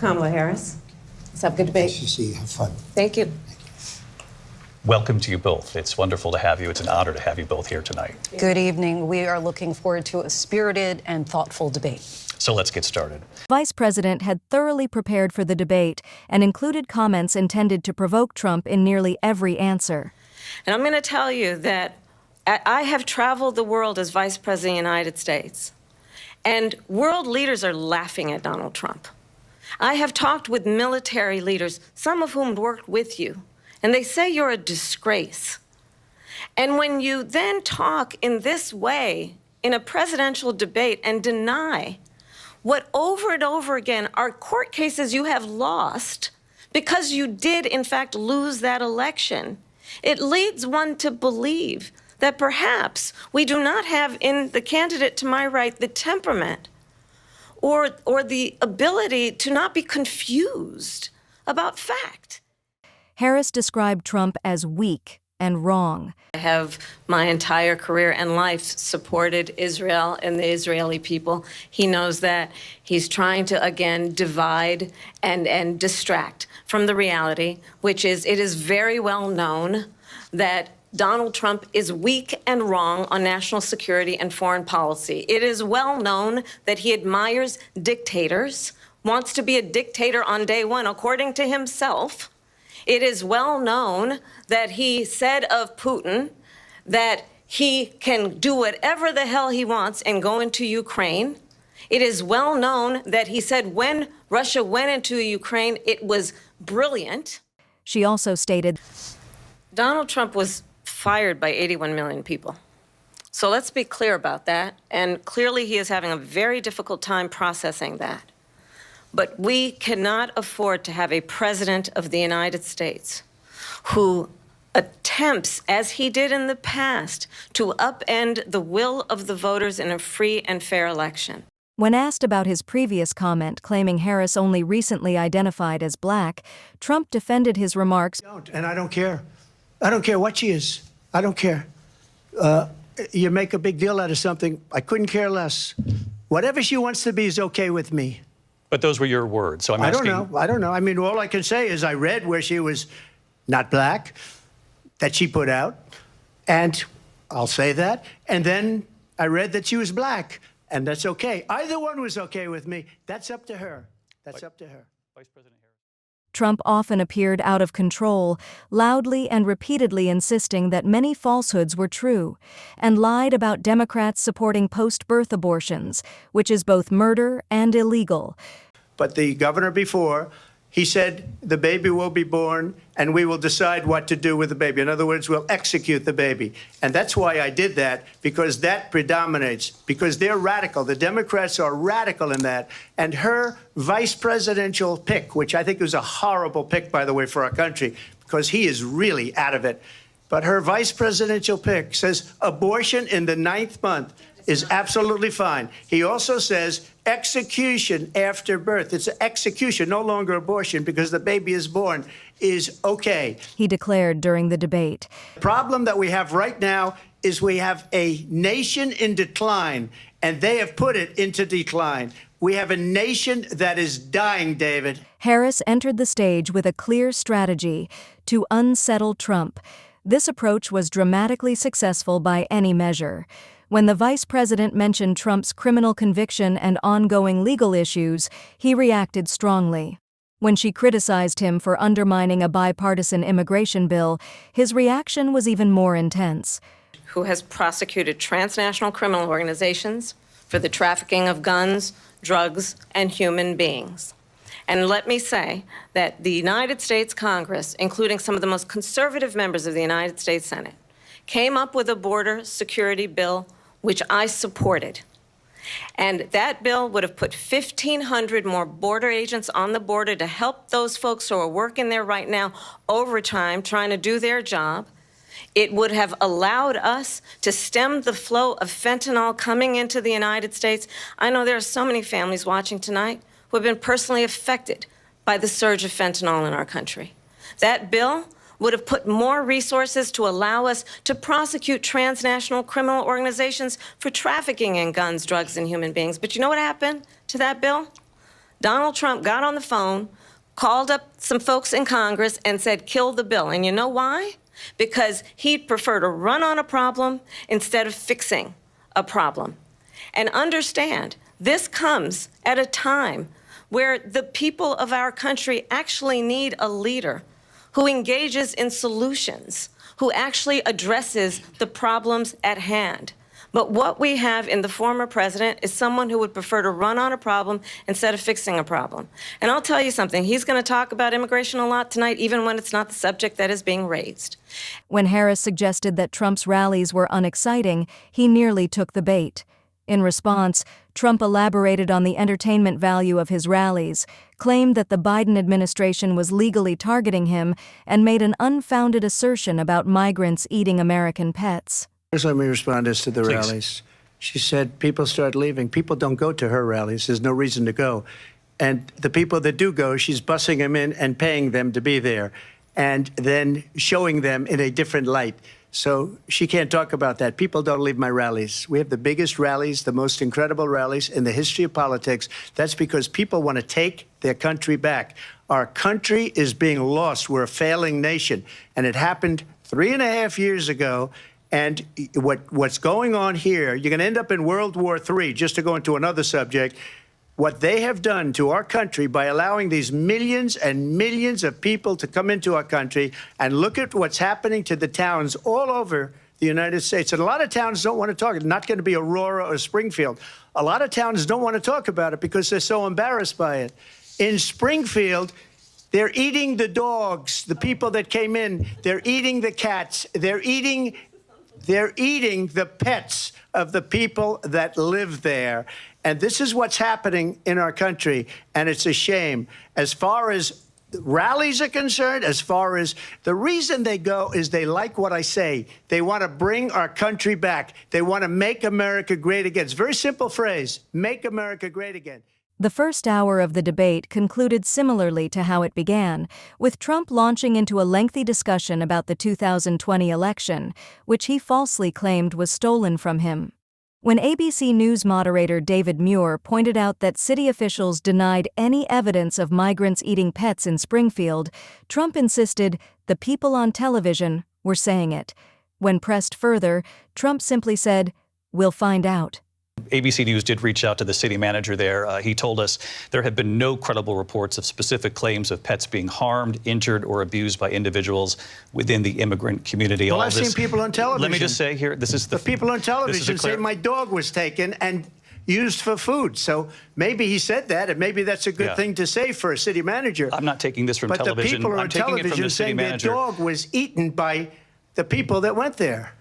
Kamala Harris. Let's have a good debate. Nice to see you. Have fun. Thank you. Welcome to you both. It's wonderful to have you. It's an honor to have you both here tonight. Good evening. We are looking forward to a spirited and thoughtful debate. So let's get started. Vice President had thoroughly prepared for the debate and included comments intended to provoke Trump in nearly every answer. And I'm going to tell you that I have traveled the world as Vice President of the United States, and world leaders are laughing at Donald Trump. I have talked with military leaders, some of whom worked with you, and they say you're a disgrace. And when you then talk in this way in a presidential debate and deny what over and over again are court cases you have lost because you did, in fact, lose that election, it leads one to believe that perhaps we do not have in the candidate to my right the temperament or the ability to not be confused about fact. Harris described Trump as weak and wrong. I have my entire career and life supported Israel and the Israeli people. He knows that. He's trying to, again, divide and distract from the reality, which is it is very well known that Donald Trump is weak and wrong on national security and foreign policy. It is well known that he admires dictators, wants to be a dictator on day one, according to himself. It is well known that he said of Putin that he can do whatever the hell he wants and go into Ukraine. It is well known that he said when Russia went into Ukraine, it was brilliant. She also stated, Donald Trump was fired by 81 million people. So let's be clear about that. And clearly he is having a very difficult time processing that. But we cannot afford to have a president of the United States who attempts, as he did in the past, to upend the will of the voters in a free and fair election. When asked about his previous comment claiming Harris only recently identified as black, Trump defended his remarks. And I don't care. I don't care what she is. I don't care. You make a big deal out of something. I couldn't care less. Whatever she wants to be is okay with me. But those were your words, so I'm asking... I don't know. I mean, all I can say is I read where she was not black, that she put out, and I'll say that. And then I read that she was black, and that's okay. Either one was okay with me. That's up to her. That's up to her. Vice President Harris. Trump often appeared out of control, loudly and repeatedly insisting that many falsehoods were true, and lied about Democrats supporting post-birth abortions, which is both murder and illegal. But the governor before, he said the baby will be born and we will decide what to do with the baby. In other words, we'll execute the baby. And that's why I did that, because that predominates, because they're radical. The Democrats are radical in that. And her vice presidential pick, which I think was a horrible pick, by the way, for our country, because he is really out of it. But her vice presidential pick says abortion in the 9th month is absolutely fine. He also says execution after birth. It's execution, no longer abortion, because the baby is born, is okay. He declared during the debate. The problem that we have right now is we have a nation in decline, and they have put it into decline. We have a nation that is dying, David. Harris entered the stage with a clear strategy to unsettle Trump. This approach was dramatically successful by any measure. When the vice president mentioned Trump's criminal conviction and ongoing legal issues, he reacted strongly. When she criticized him for undermining a bipartisan immigration bill, his reaction was even more intense. Who has prosecuted transnational criminal organizations for the trafficking of guns, drugs, and human beings. And let me say that the United States Congress, including some of the most conservative members of the United States Senate, came up with a border security bill which I supported. And that bill would have put 1,500 more border agents on the border to help those folks who are working there right now overtime, trying to do their job. It would have allowed us to stem the flow of fentanyl coming into the United States. I know there are so many families watching tonight who have been personally affected by the surge of fentanyl in our country. That bill would have put more resources to allow us to prosecute transnational criminal organizations for trafficking in guns, drugs, and human beings. But you know what happened to that bill? Donald Trump got on the phone, called up some folks in Congress and said, kill the bill. And you know why? Because he'd prefer to run on a problem instead of fixing a problem. And understand, this comes at a time where the people of our country actually need a leader who engages in solutions, who actually addresses the problems at hand. But what we have in the former president is someone who would prefer to run on a problem instead of fixing a problem. And I'll tell you something, he's going to talk about immigration a lot tonight, even when it's not the subject that is being raised. When Harris suggested that Trump's rallies were unexciting, he nearly took the bait. In response, Trump elaborated on the entertainment value of his rallies, claimed that the Biden administration was legally targeting him, and made an unfounded assertion about migrants eating American pets. First, let me respond as to the Please. rallies. She said people start leaving. People don't go to her rallies. There's no reason to go. And the people that do go, she's bussing them in and paying them to be there, and then showing them in a different light. So she can't talk about that. People don't leave my rallies. We have the biggest rallies, the most incredible rallies in the history of politics. That's because people want to take their country back. Our country is being lost. We're a failing nation. And it happened 3.5 years ago. And what's going on here, you're going to end up in World War III, just to go into another subject. What they have done to our country by allowing these millions and millions of people to come into our country, and look at what's happening to the towns all over the United States. And a lot of towns don't want to talk. It's not going to be Aurora or Springfield. A lot of towns don't want to talk about it because they're so embarrassed by it. In Springfield, they're eating the dogs, the people that came in. They're eating the cats. They're eating the pets of the people that live there. And this is what's happening in our country, and it's a shame. As far as rallies are concerned, as far as the reason they go is they like what I say. They want to bring our country back. They want to make America great again. It's a very simple phrase, make America great again. The first hour of the debate concluded similarly to how it began, with Trump launching into a lengthy discussion about the 2020 election, which he falsely claimed was stolen from him. When ABC News moderator David Muir pointed out that city officials denied any evidence of migrants eating pets in Springfield, Trump insisted the people on television were saying it. When pressed further, Trump simply said, "We'll find out." ABC News did reach out to the city manager there. He told us there had been no credible reports of specific claims of pets being harmed, injured, or abused by individuals within the immigrant community. Well, I've seen people on television. Let me just say here, this is the people on television say my dog was taken and used for food. So maybe he said that, and maybe that's a good thing to say for a city manager. I'm not taking this from television. But the people I'm on taking it from television the city saying manager. their dog was eaten by the people that went there.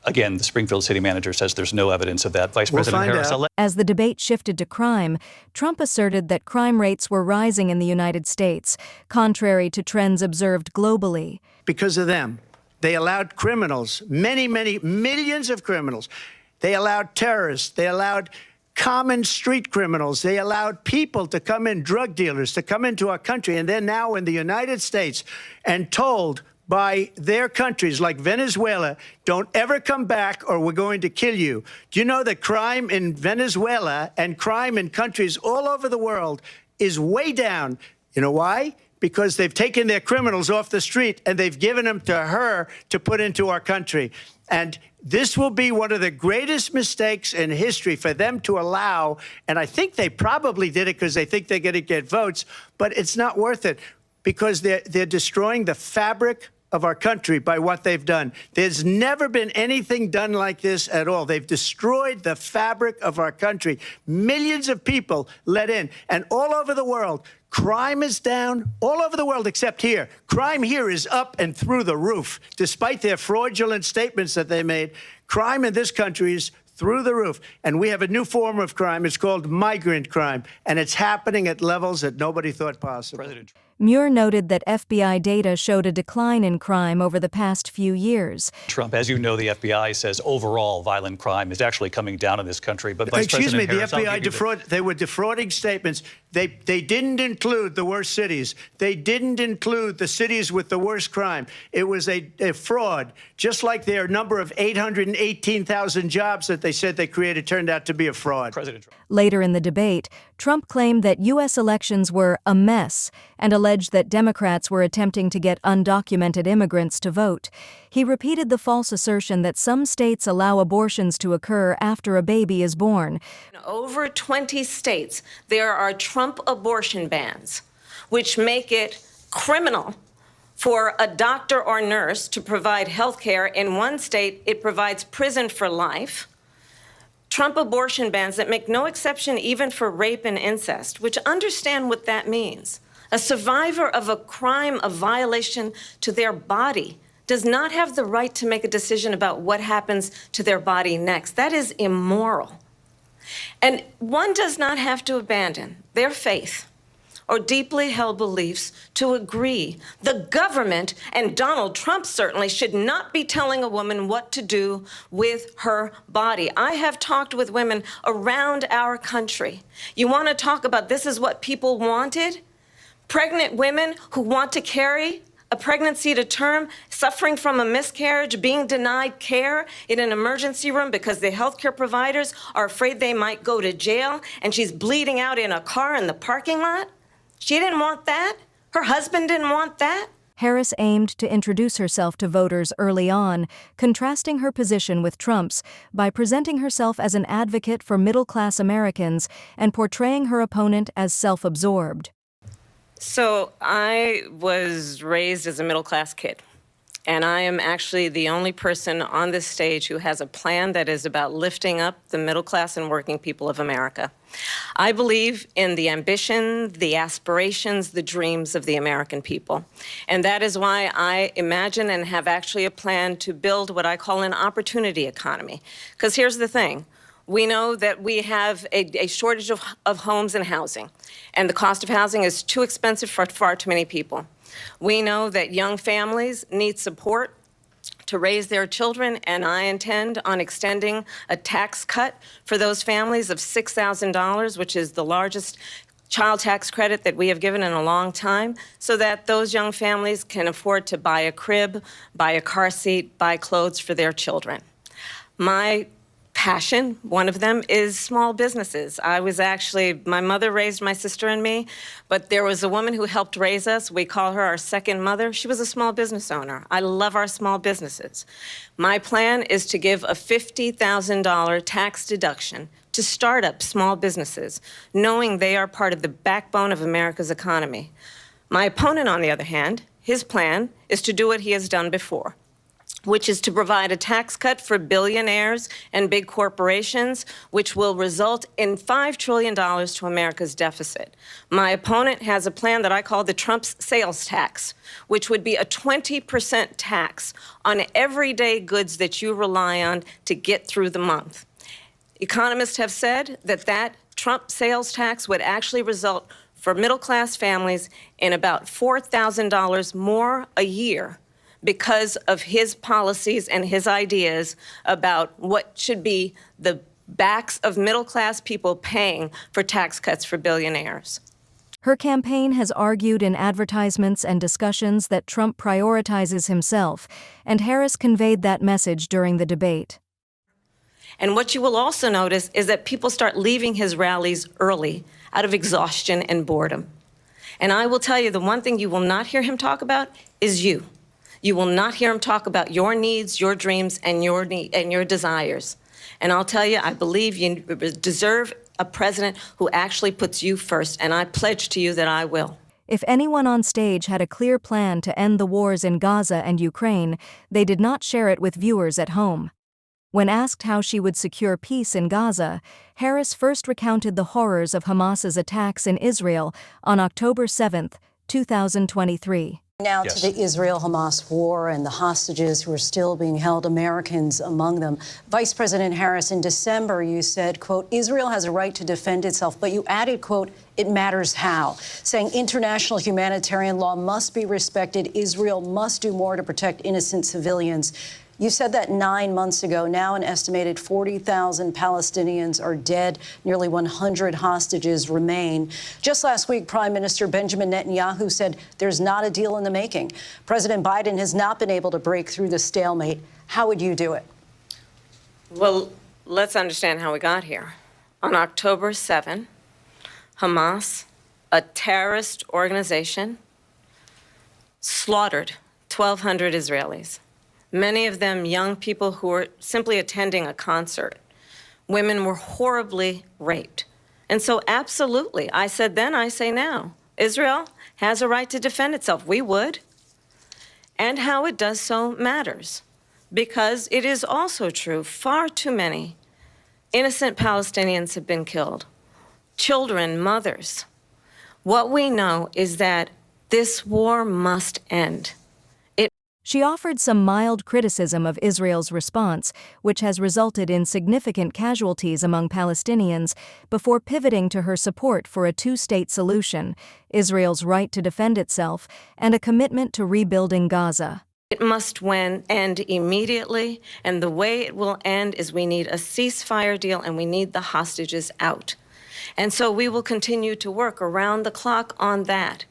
Again, the Springfield city manager says there's no evidence of that. Vice President Harris, I'll let As the debate shifted to crime, Trump asserted that crime rates were rising in the United States, contrary to trends observed globally. Because of them. They allowed criminals, many, many millions of criminals. They allowed terrorists. They allowed common street criminals. They allowed people to come in, drug dealers, to come into our country. And they're now in the United States and told by their countries like Venezuela, don't ever come back or we're going to kill you. Do you know that crime in Venezuela and crime in countries all over the world is way down? You know why? Because they've taken their criminals off the street and they've given them to her to put into our country. And this will be one of the greatest mistakes in history for them to allow. And I think they probably did it because they think they're going to get votes, but it's not worth it because they're destroying the fabric of our country by what they've done. There's never been anything done like this at all. They've destroyed the fabric of our country. Millions of people let in. And all over the world, crime is down. All over the world except here. Crime here is up and through the roof. Despite their fraudulent statements that they made, crime in this country is through the roof. And we have a new form of crime. It's called migrant crime. And it's happening at levels that nobody thought possible. Muir noted that FBI data showed a decline in crime over the past few years. Trump, as you know, the FBI says overall violent crime is actually coming down in this country. But Vice Excuse me, President the Harris, FBI they were defrauding statements. They didn't include the worst cities. They didn't include the cities with the worst crime. It was a fraud, just like their number of 818,000 jobs that they said they created turned out to be a fraud. President Trump. Later in the debate, Trump claimed that U.S. elections were a mess and alleged that Democrats were attempting to get undocumented immigrants to vote. He repeated the false assertion that some states allow abortions to occur after a baby is born. In over 20 states, there are Trump abortion bans, which make it criminal for a doctor or nurse to provide health care. In one state, it provides prison for life. Trump abortion bans that make no exception even for rape and incest, which understand what that means. A survivor of a crime, a violation to their body, does not have the right to make a decision about what happens to their body next. That is immoral. And one does not have to abandon their faith or deeply held beliefs to agree. The government, and Donald Trump certainly, should not be telling a woman what to do with her body. I have talked with women around our country. You want to talk about this is what people wanted? Pregnant women who want to carry a pregnancy to term, suffering from a miscarriage, being denied care in an emergency room because the healthcare providers are afraid they might go to jail, and she's bleeding out in a car in the parking lot. She didn't want that. Her husband didn't want that. Harris aimed to introduce herself to voters early on, contrasting her position with Trump's by presenting herself as an advocate for middle-class Americans and portraying her opponent as self-absorbed. So I was raised as a middle-class kid, and I am actually the only person on this stage who has a plan that is about lifting up the middle class and working people of America. I believe in the ambition, the aspirations, the dreams of the American people. And that is why I imagine and have actually a plan to build what I call an opportunity economy. Because here's the thing. We know that we have a shortage of homes and housing, and the cost of housing is too expensive for far too many people. We know that young families need support to raise their children, and I intend on extending a tax cut for those families of $6,000, which is the largest child tax credit that we have given in a long time, so that those young families can afford to buy a crib, buy a car seat, buy clothes for their children. My passion, one of them, is small businesses. My mother raised my sister and me, but there was a woman who helped raise us. We call her our second mother. She was a small business owner. I love our small businesses. My plan is to give a $50,000 tax deduction to start up small businesses, knowing they are part of the backbone of America's economy. My opponent, on the other hand, his plan is to do what he has done before, which is to provide a tax cut for billionaires and big corporations, which will result in $5 trillion to America's deficit. My opponent has a plan that I call the Trump's sales tax, which would be a 20% tax on everyday goods that you rely on to get through the month. Economists have said that that Trump sales tax would actually result for middle-class families in about $4,000 more a year because of his policies and his ideas about what should be the backs of middle-class people paying for tax cuts for billionaires. Her campaign has argued in advertisements and discussions that Trump prioritizes himself, and Harris conveyed that message during the debate. And what you will also notice is that people start leaving his rallies early out of exhaustion and boredom. And I will tell you, the one thing you will not hear him talk about is you. You will not hear him talk about your needs, your dreams, and your desires. And I'll tell you, I believe you deserve a president who actually puts you first, and I pledge to you that I will. If anyone on stage had a clear plan to end the wars in Gaza and Ukraine, they did not share it with viewers at home. When asked how she would secure peace in Gaza, Harris first recounted the horrors of Hamas's attacks in Israel on October 7, 2023. Now Yes. to the Israel-Hamas war and the hostages who are still being held, Americans among them. Vice President Harris, in December, you said, quote, Israel has a right to defend itself, but you added, quote, it matters how, saying international humanitarian law must be respected. Israel must do more to protect innocent civilians. You said that 9 months ago. Now an estimated 40,000 Palestinians are dead. Nearly 100 hostages remain. Just last week, Prime Minister Benjamin Netanyahu said there's not a deal in the making. President Biden has not been able to break through the stalemate. How would you do it? Well, let's understand how we got here. On October 7, Hamas, a terrorist organization, slaughtered 1,200 Israelis. Many of them young people who were simply attending a concert. Women were horribly raped. And so absolutely, I said then, I say now, Israel has a right to defend itself. We would. And how it does so matters. Because it is also true, far too many innocent Palestinians have been killed. Children, mothers. What we know is that this war must end. She offered some mild criticism of Israel's response, which has resulted in significant casualties among Palestinians, before pivoting to her support for a two-state solution, Israel's right to defend itself, and a commitment to rebuilding Gaza. It must end immediately, and the way it will end is we need a ceasefire deal and we need the hostages out. And so we will continue to work around the clock on that.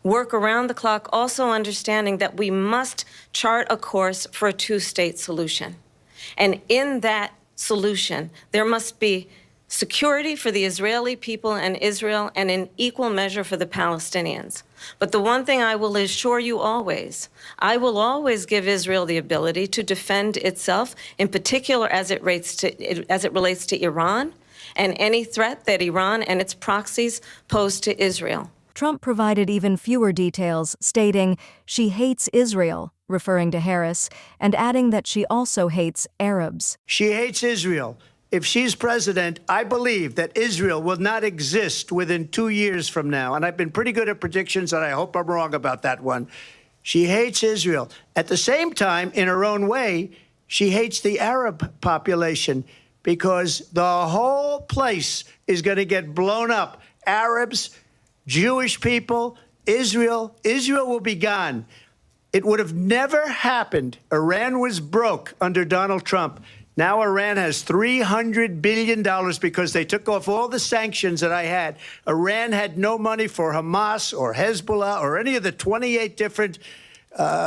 Work around the clock, also understanding that we must chart a course for a two-state solution. And in that solution, there must be security for the Israeli people and Israel, and in equal measure for the Palestinians. But the one thing I will assure you always, I will always give Israel the ability to defend itself, in particular as it relates to Iran, and any threat that Iran and its proxies pose to Israel. Trump provided even fewer details, stating she hates Israel, referring to Harris, and adding that she also hates Arabs. She hates Israel. If she's president, I believe that Israel will not exist within 2 years from now. And I've been pretty good at predictions, and I hope I'm wrong about that one. She hates Israel. At the same time, in her own way, she hates the Arab population, because the whole place is going to get blown up. Arabs, Jewish people, Israel will be gone. It would have never happened. Iran was broke under Donald Trump. Now Iran has $300 billion because they took off all the sanctions that I had. Iran had no money for Hamas or Hezbollah or any of the 28 different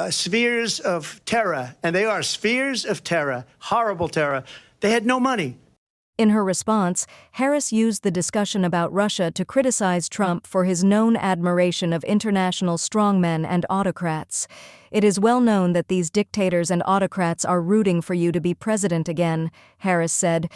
spheres of terror. And they are spheres of terror, horrible terror. They had no money. In her response, Harris used the discussion about Russia to criticize Trump for his known admiration of international strongmen and autocrats. It is well known that these dictators and autocrats are rooting for you to be president again, Harris said.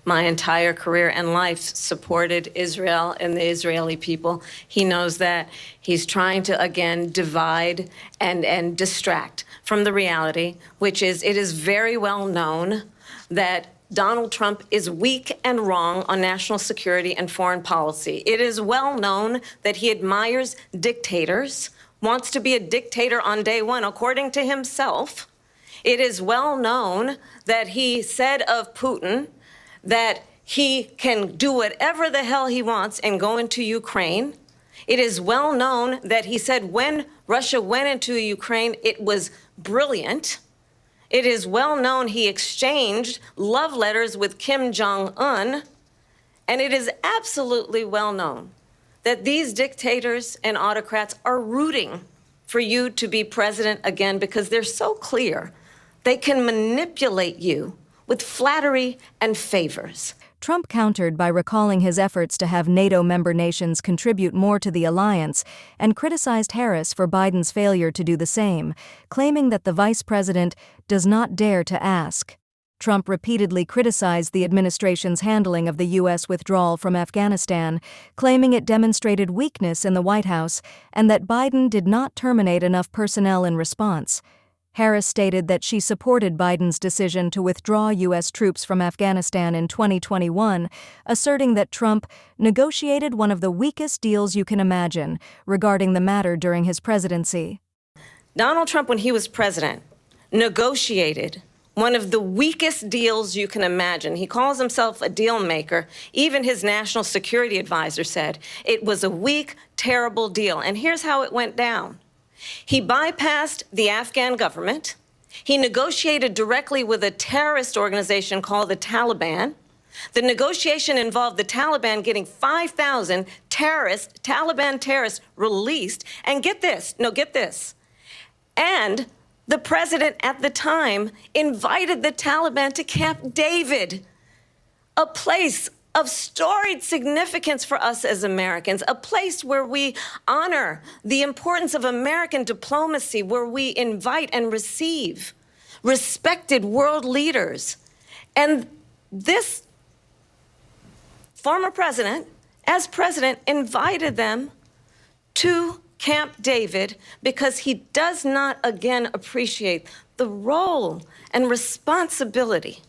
My entire career and life supported Israel and the Israeli people. He knows that. He's trying to, again, divide and distract from the reality, which is it is very well known that Donald Trump is weak and wrong on national security and foreign policy. It is well known that he admires dictators, wants to be a dictator on day one, according to himself. It is well known that he said of Putin that he can do whatever the hell he wants and go into Ukraine. It is well known that he said when Russia went into Ukraine, it was brilliant. It is well known he exchanged love letters with Kim Jong-un, and it is absolutely well known that these dictators and autocrats are rooting for you to be president again because they're so clear they can manipulate you with flattery and favors. Trump countered by recalling his efforts to have NATO member nations contribute more to the alliance and criticized Harris for Biden's failure to do the same, claiming that the vice president does not dare to ask. Trump repeatedly criticized the administration's handling of the U.S. withdrawal from Afghanistan, claiming it demonstrated weakness in the White House and that Biden did not terminate enough personnel in response. Harris stated that she supported Biden's decision to withdraw U.S. troops from Afghanistan in 2021, asserting that Trump negotiated one of the weakest deals you can imagine regarding the matter during his presidency. Donald Trump, when he was president, negotiated one of the weakest deals you can imagine. He calls himself a deal maker. Even his national security advisor said it was a weak, terrible deal. And here's how it went down. He bypassed the Afghan government. He negotiated directly with a terrorist organization called the Taliban. The negotiation involved the Taliban getting 5,000 Taliban terrorists released. And get this, and the president at the time invited the Taliban to Camp David, a place of storied significance for us as Americans, a place where we honor the importance of American diplomacy, where we invite and receive respected world leaders. And this former president, as president, invited them to Camp David because he does not, again, appreciate the role and responsibility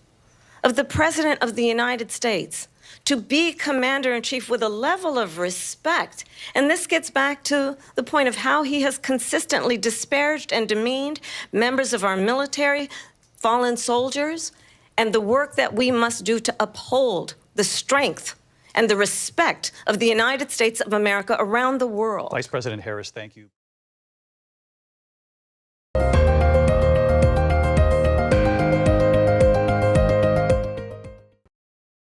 of the President of the United States to be commander-in-chief with a level of respect. And this gets back to the point of how he has consistently disparaged and demeaned members of our military, fallen soldiers, and the work that we must do to uphold the strength and the respect of the United States of America around the world. Vice President Harris, thank you.